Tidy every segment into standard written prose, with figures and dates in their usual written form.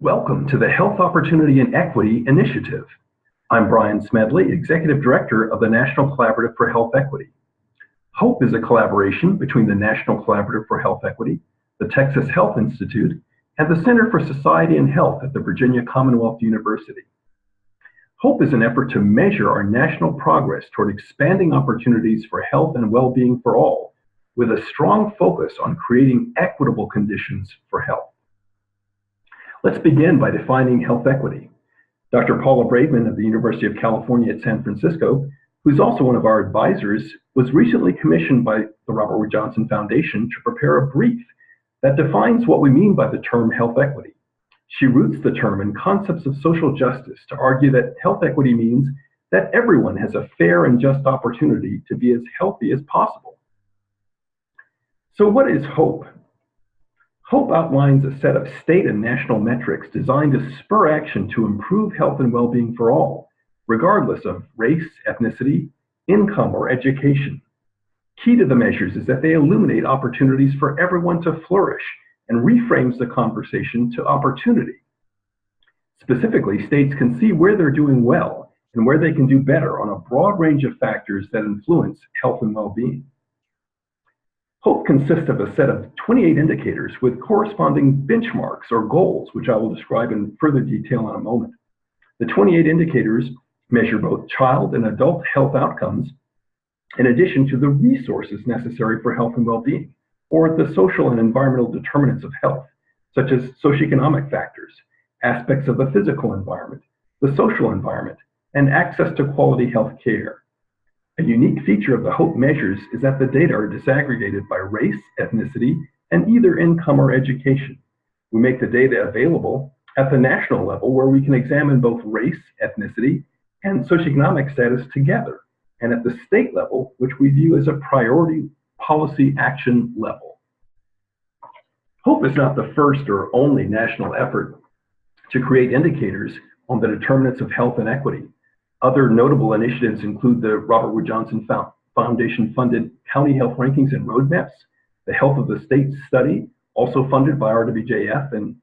Welcome to the Health Opportunity and Equity Initiative. I'm Brian Smedley, Executive Director of the National Collaborative for Health Equity. HOPE is a collaboration between the National Collaborative for Health Equity, the Texas Health Institute, and the Center for Society and Health at the Virginia Commonwealth University. HOPE is an effort to measure our national progress toward expanding opportunities for health and well-being for all, with a strong focus on creating equitable conditions for health. Let's begin by defining health equity. Dr. Paula Braidman of the University of California at San Francisco, who's also one of our advisors, was recently commissioned by the Robert Wood Johnson Foundation to prepare a brief that defines what we mean by the term health equity. She roots the term in concepts of social justice to argue that health equity means that everyone has a fair and just opportunity to be as healthy as possible. So what is HOPE? HOPE outlines a set of state and national metrics designed to spur action to improve health and well-being for all, regardless of race, ethnicity, income, or education. Key to the measures is that they illuminate opportunities for everyone to flourish and reframes the conversation to opportunity. Specifically, states can see where they're doing well and where they can do better on a broad range of factors that influence health and well-being. HOPE consists of a set of 28 indicators with corresponding benchmarks or goals, which I will describe in further detail in a moment. The 28 indicators measure both child and adult health outcomes, in addition to the resources necessary for health and well-being, or the social and environmental determinants of health, such as socioeconomic factors, aspects of the physical environment, the social environment, and access to quality health care. A unique feature of the HOPE measures is that the data are disaggregated by race, ethnicity, and either income or education. We make the data available at the national level, where we can examine both race, ethnicity, and socioeconomic status together, and at the state level, which we view as a priority policy action level. HOPE is not the first or only national effort to create indicators on the determinants of health and equity. Other notable initiatives include the Robert Wood Johnson Foundation-funded County Health Rankings and Roadmaps, the Health of the State Study, also funded by RWJF and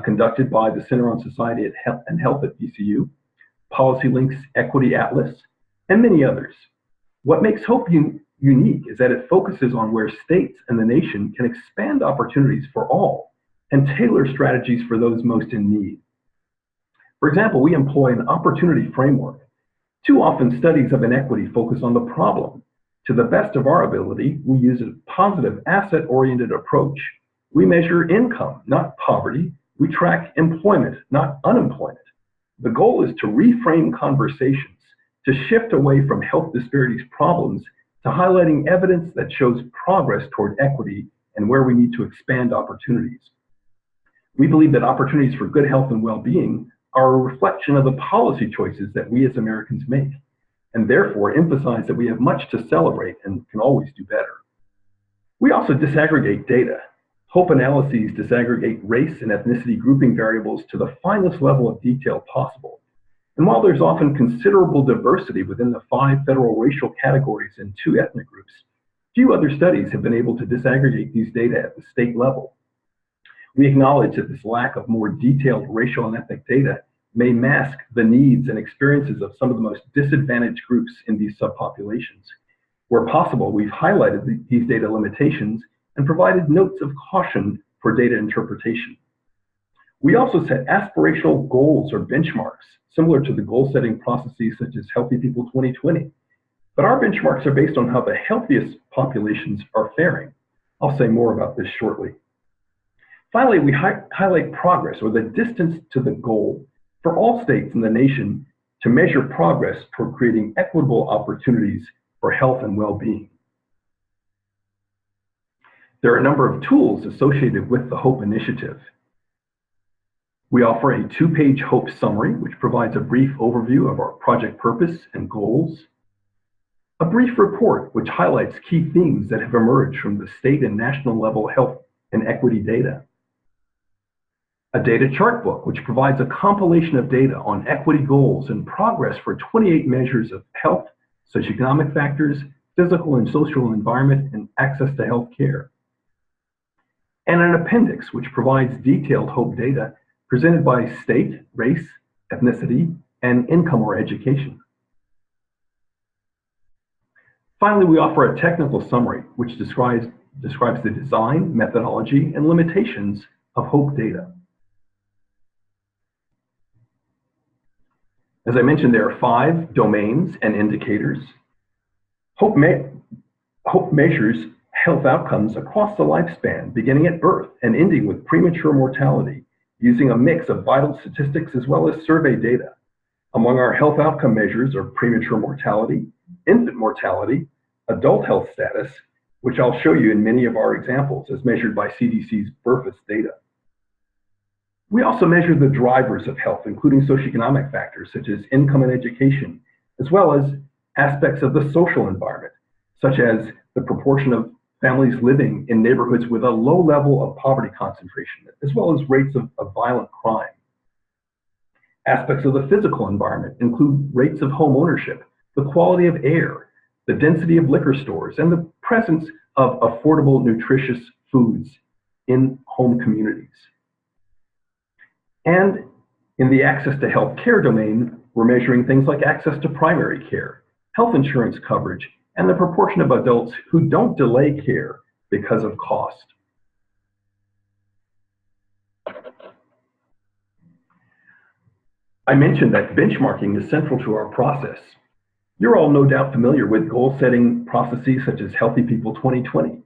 conducted by the Center on Society and Health at VCU, PolicyLink's Equity Atlas, and many others. What makes HOPE unique is that it focuses on where states and the nation can expand opportunities for all and tailor strategies for those most in need. For example, we employ an opportunity framework. Too often, studies of inequity focus on the problem. To the best of our ability, we use a positive asset-oriented approach. We measure income, not poverty. We track employment, not unemployment. The goal is to reframe conversations, to shift away from health disparities problems to highlighting evidence that shows progress toward equity and where we need to expand opportunities. We believe that opportunities for good health and well-being are a reflection of the policy choices that we as Americans make, and therefore emphasize that we have much to celebrate and can always do better. We also disaggregate data. HOPE analyses disaggregate race and ethnicity grouping variables to the finest level of detail possible. And while there's often considerable diversity within the 5 federal racial categories and 2 ethnic groups, few other studies have been able to disaggregate these data at the state level. We acknowledge that this lack of more detailed racial and ethnic data may mask the needs and experiences of some of the most disadvantaged groups in these subpopulations. Where possible, we've highlighted these data limitations and provided notes of caution for data interpretation. We also set aspirational goals or benchmarks, similar to the goal-setting processes such as Healthy People 2020. But our benchmarks are based on how the healthiest populations are faring. I'll say more about this shortly. Finally, we highlight progress, or the distance to the goal, for all states in the nation to measure progress toward creating equitable opportunities for health and well-being. There are a number of tools associated with the HOPE initiative. We offer a 2-page HOPE summary, which provides a brief overview of our project purpose and goals. A brief report, which highlights key themes that have emerged from the state and national level health and equity data. A data chart book, which provides a compilation of data on equity goals and progress for 28 measures of health, socioeconomic factors, physical and social environment, and access to health care. And an appendix, which provides detailed HOPE data presented by state, race, ethnicity, and income or education. Finally, we offer a technical summary which describes the design, methodology, and limitations of HOPE data. As I mentioned, there are 5 domains and indicators. HOPE measures health outcomes across the lifespan, beginning at birth and ending with premature mortality, using a mix of vital statistics as well as survey data. Among our health outcome measures are premature mortality, infant mortality, adult health status, which I'll show you in many of our examples as measured by CDC's BRFIS data. We also measure the drivers of health, including socioeconomic factors such as income and education, as well as aspects of the social environment, such as the proportion of families living in neighborhoods with a low level of poverty concentration, as well as rates of violent crime. Aspects of the physical environment include rates of home ownership, the quality of air, the density of liquor stores, and the presence of affordable, nutritious foods in home communities. And in the access to health care domain, we're measuring things like access to primary care, health insurance coverage, and the proportion of adults who don't delay care because of cost. I mentioned that benchmarking is central to our process. You're all no doubt familiar with goal-setting processes such as Healthy People 2020.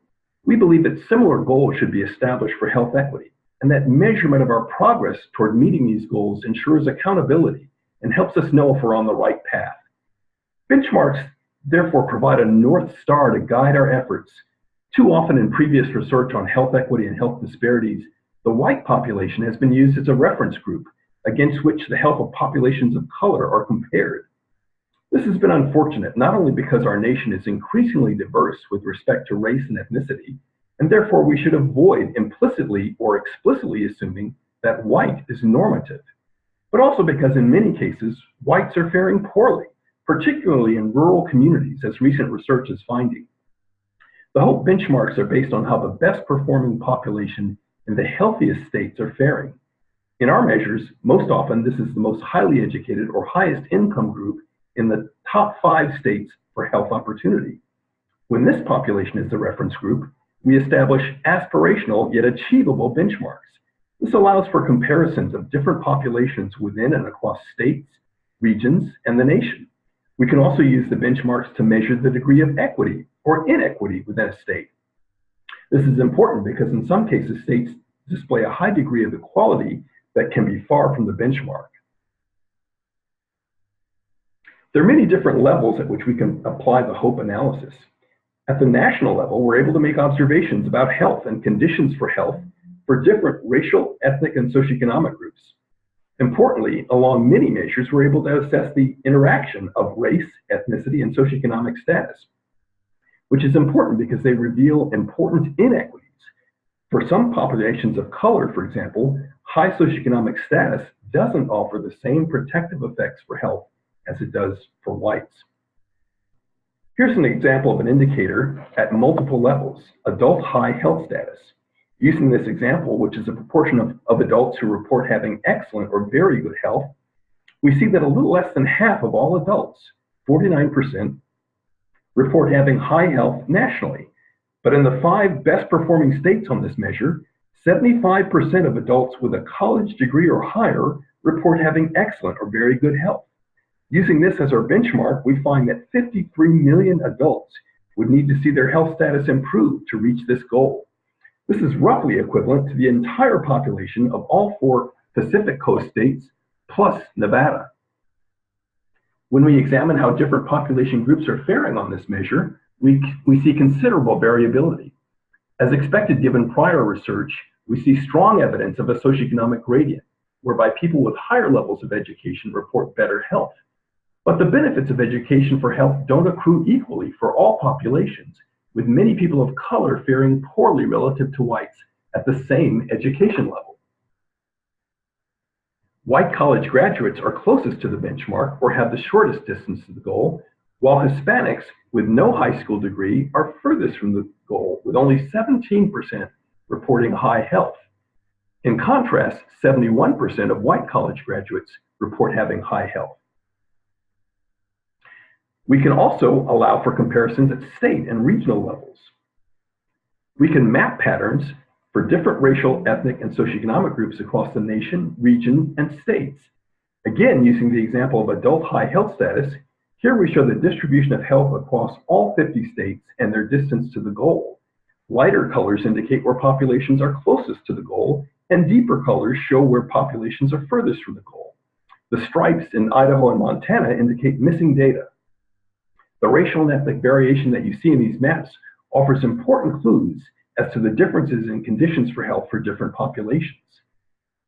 We believe that similar goals should be established for health equity, and that measurement of our progress toward meeting these goals ensures accountability and helps us know if we're on the right path. Benchmarks therefore provide a North Star to guide our efforts. Too often in previous research on health equity and health disparities, the white population has been used as a reference group against which the health of populations of color are compared. This has been unfortunate, not only because our nation is increasingly diverse with respect to race and ethnicity, and therefore we should avoid implicitly or explicitly assuming that white is normative, but also because in many cases, whites are faring poorly, particularly in rural communities, as recent research is finding. The HOPE benchmarks are based on how the best performing population in the healthiest states are faring. In our measures, most often this is the most highly educated or highest income group in the top 5 states for health opportunity. When this population is the reference group, we establish aspirational yet achievable benchmarks. This allows for comparisons of different populations within and across states, regions, and the nation. We can also use the benchmarks to measure the degree of equity or inequity within a state. This is important because in some cases, states display a high degree of equality that can be far from the benchmark. There are many different levels at which we can apply the HOPE analysis. At the national level, we're able to make observations about health and conditions for health for different racial, ethnic, and socioeconomic groups. Importantly, along many measures, we're able to assess the interaction of race, ethnicity, and socioeconomic status, which is important because they reveal important inequities. For some populations of color, for example, high socioeconomic status doesn't offer the same protective effects for health as it does for whites. Here's an example of an indicator at multiple levels, adult high health status. Using this example, which is a proportion of adults who report having excellent or very good health, we see that a little less than half of all adults, 49%, report having high health nationally. But in the 5 best performing states on this measure, 75% of adults with a college degree or higher report having excellent or very good health. Using this as our benchmark, we find that 53 million adults would need to see their health status improve to reach this goal. This is roughly equivalent to the entire population of all 4 Pacific Coast states, plus Nevada. When we examine how different population groups are faring on this measure, we see considerable variability. As expected given prior research, we see strong evidence of a socioeconomic gradient, whereby people with higher levels of education report better health. But the benefits of education for health don't accrue equally for all populations, with many people of color faring poorly relative to whites at the same education level. White college graduates are closest to the benchmark or have the shortest distance to the goal, while Hispanics with no high school degree are furthest from the goal, with only 17% reporting high health. In contrast, 71% of white college graduates report having high health. We can also allow for comparisons at state and regional levels. We can map patterns for different racial, ethnic, and socioeconomic groups across the nation, region, and states. Again, using the example of adult high health status, here we show the distribution of health across all 50 states and their distance to the goal. Lighter colors indicate where populations are closest to the goal, and deeper colors show where populations are furthest from the goal. The stripes in Idaho and Montana indicate missing data. The racial and ethnic variation that you see in these maps offers important clues as to the differences in conditions for health for different populations.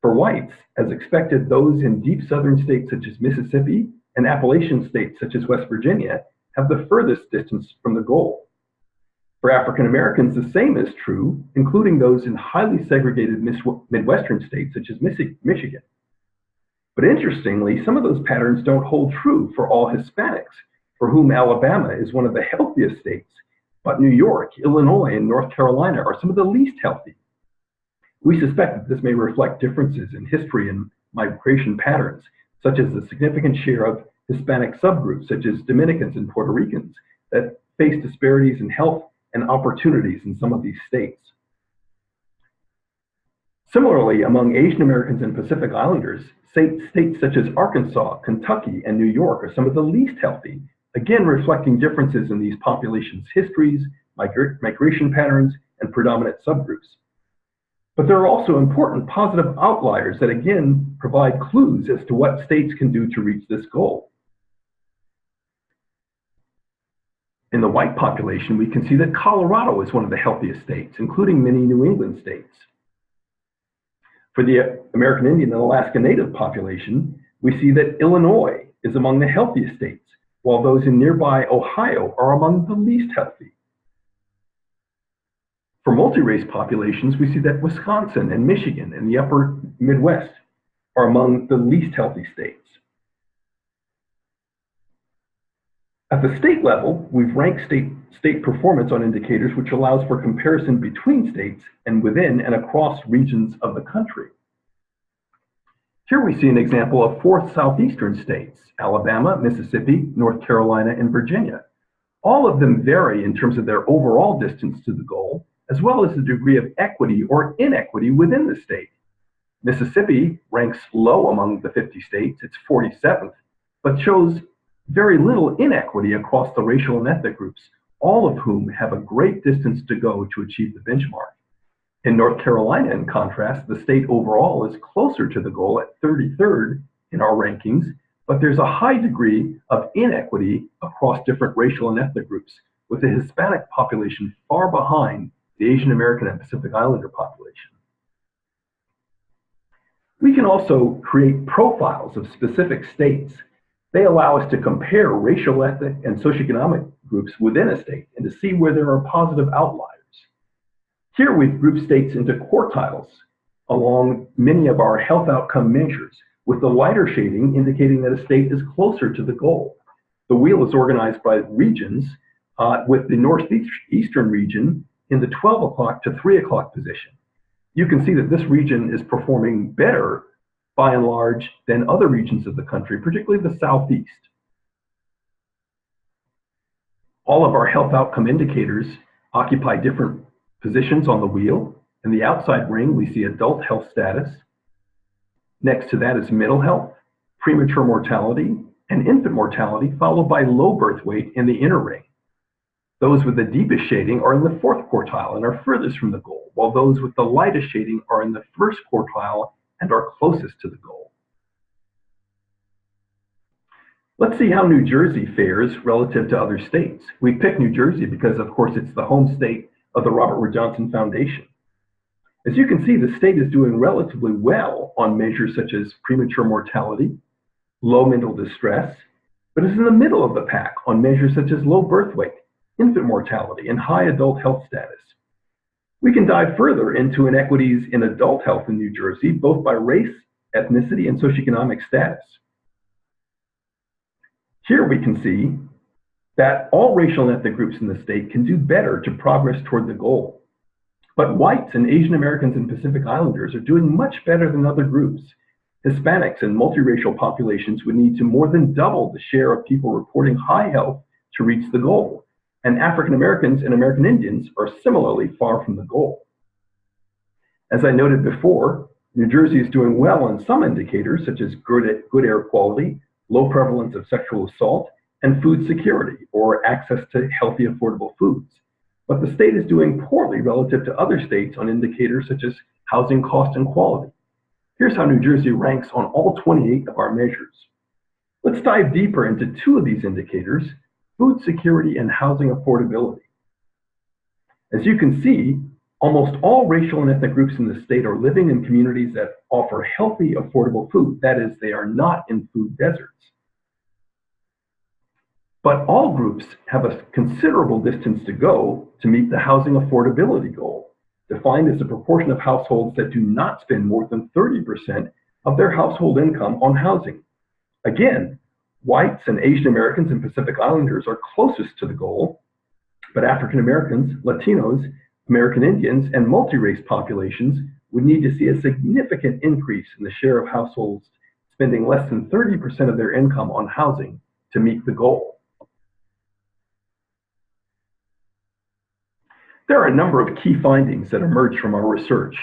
For whites, as expected, those in deep southern states such as Mississippi and Appalachian states such as West Virginia have the furthest distance from the goal. For African Americans, the same is true, including those in highly segregated Midwestern states such as Michigan. But interestingly, some of those patterns don't hold true for all Hispanics, for whom Alabama is one of the healthiest states, but New York, Illinois, and North Carolina are some of the least healthy. We suspect that this may reflect differences in history and migration patterns, such as the significant share of Hispanic subgroups, such as Dominicans and Puerto Ricans, that face disparities in health and opportunities in some of these states. Similarly, among Asian Americans and Pacific Islanders, states such as Arkansas, Kentucky, and New York are some of the least healthy, again reflecting differences in these populations' histories, migration patterns, and predominant subgroups. But there are also important positive outliers that again provide clues as to what states can do to reach this goal. In the white population, we can see that Colorado is one of the healthiest states, including many New England states. For the American Indian and Alaska Native population, we see that Illinois is among the healthiest states, while those in nearby Ohio are among the least healthy. For multi-race populations, we see that Wisconsin and Michigan and the upper Midwest are among the least healthy states. At the state level, we've ranked state performance on indicators which allows for comparison between states and within and across regions of the country. Here we see an example of 4 southeastern states: Alabama, Mississippi, North Carolina, and Virginia. All of them vary in terms of their overall distance to the goal, as well as the degree of equity or inequity within the state. Mississippi ranks low among the 50 states, it's 47th, but shows very little inequity across the racial and ethnic groups, all of whom have a great distance to go to achieve the benchmark. In North Carolina, in contrast, the state overall is closer to the goal at 33rd in our rankings, but there's a high degree of inequity across different racial and ethnic groups, with the Hispanic population far behind the Asian American and Pacific Islander population. We can also create profiles of specific states. They allow us to compare racial, ethnic, and socioeconomic groups within a state and to see where there are positive outliers. Here we've grouped states into quartiles along many of our health outcome measures, with the lighter shading indicating that a state is closer to the goal. The wheel is organized by regions, with the northeastern region in the 12 o'clock to 3 o'clock position. You can see that this region is performing better by and large than other regions of the country, particularly the Southeast. All of our health outcome indicators occupy different positions on the wheel. In the outside ring, we see adult health status. Next to that is middle health, premature mortality, and infant mortality, followed by low birth weight in the inner ring. Those with the deepest shading are in the 4th quartile and are furthest from the goal, while those with the lightest shading are in the 1st quartile and are closest to the goal. Let's see how New Jersey fares relative to other states. We picked New Jersey because, of course, it's the home state of the Robert Wood Johnson Foundation. As you can see, the state is doing relatively well on measures such as premature mortality, low mental distress, but is in the middle of the pack on measures such as low birth weight, infant mortality, and high adult health status. We can dive further into inequities in adult health in New Jersey, both by race, ethnicity, and socioeconomic status. Here we can see that all racial and ethnic groups in the state can do better to progress toward the goal. But whites and Asian Americans and Pacific Islanders are doing much better than other groups. Hispanics and multiracial populations would need to more than double the share of people reporting high health to reach the goal. And African Americans and American Indians are similarly far from the goal. As I noted before, New Jersey is doing well on some indicators such as good air quality, low prevalence of sexual assault, and food security, or access to healthy, affordable foods. But the state is doing poorly relative to other states on indicators such as housing cost and quality. Here's how New Jersey ranks on all 28 of our measures. Let's dive deeper into two of these indicators, food security and housing affordability. As you can see, almost all racial and ethnic groups in the state are living in communities that offer healthy, affordable food. That is, they are not in food deserts. But all groups have a considerable distance to go to meet the housing affordability goal, defined as the proportion of households that do not spend more than 30% of their household income on housing. Again, whites and Asian Americans and Pacific Islanders are closest to the goal, but African Americans, Latinos, American Indians, and multi-race populations would need to see a significant increase in the share of households spending less than 30% of their income on housing to meet the goal. There are a number of key findings that emerge from our research.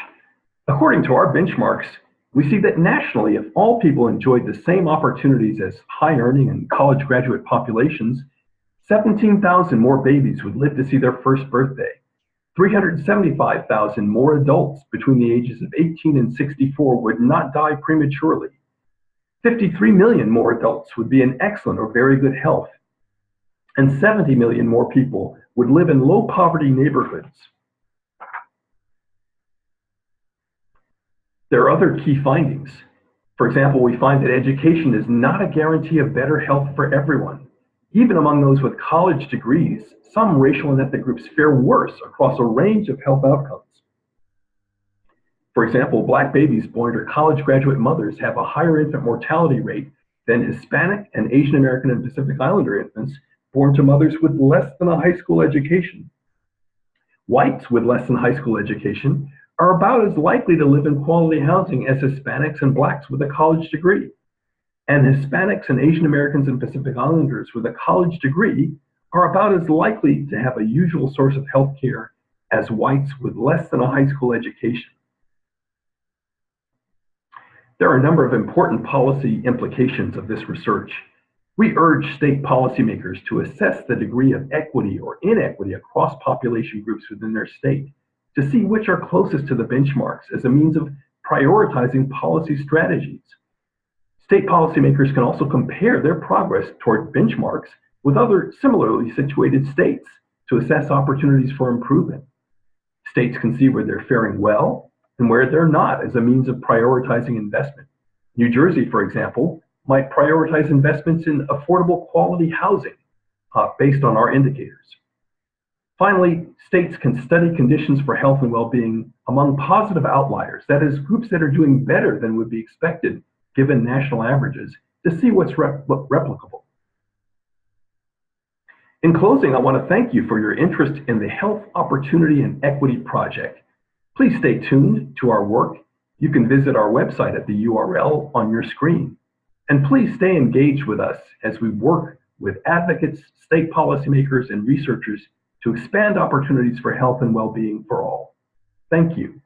According to our benchmarks, we see that nationally, if all people enjoyed the same opportunities as high-earning and college graduate populations, 17,000 more babies would live to see their first birthday. 375,000 more adults between the ages of 18 and 64 would not die prematurely. 53 million more adults would be in excellent or very good health. And 70 million more people would live in low-poverty neighborhoods. There are other key findings. For example, we find that education is not a guarantee of better health for everyone. Even among those with college degrees, some racial and ethnic groups fare worse across a range of health outcomes. For example, Black babies born to college graduate mothers have a higher infant mortality rate than Hispanic and Asian American and Pacific Islander infants born to mothers with less than a high school education. Whites with less than high school education are about as likely to live in quality housing as Hispanics and Blacks with a college degree. And Hispanics and Asian Americans and Pacific Islanders with a college degree are about as likely to have a usual source of health care as whites with less than a high school education. There are a number of important policy implications of this research. We urge state policymakers to assess the degree of equity or inequity across population groups within their state to see which are closest to the benchmarks as a means of prioritizing policy strategies. State policymakers can also compare their progress toward benchmarks with other similarly situated states to assess opportunities for improvement. States can see where they're faring well and where they're not as a means of prioritizing investment. New Jersey, for example, might prioritize investments in affordable quality housing based on our indicators. Finally, states can study conditions for health and well-being among positive outliers, that is, groups that are doing better than would be expected given national averages, to see what's replicable. In closing, I want to thank you for your interest in the Health Opportunity and Equity Project. Please stay tuned to our work. You can visit our website at the URL on your screen. And please stay engaged with us as we work with advocates, state policymakers, and researchers to expand opportunities for health and well-being for all. Thank you.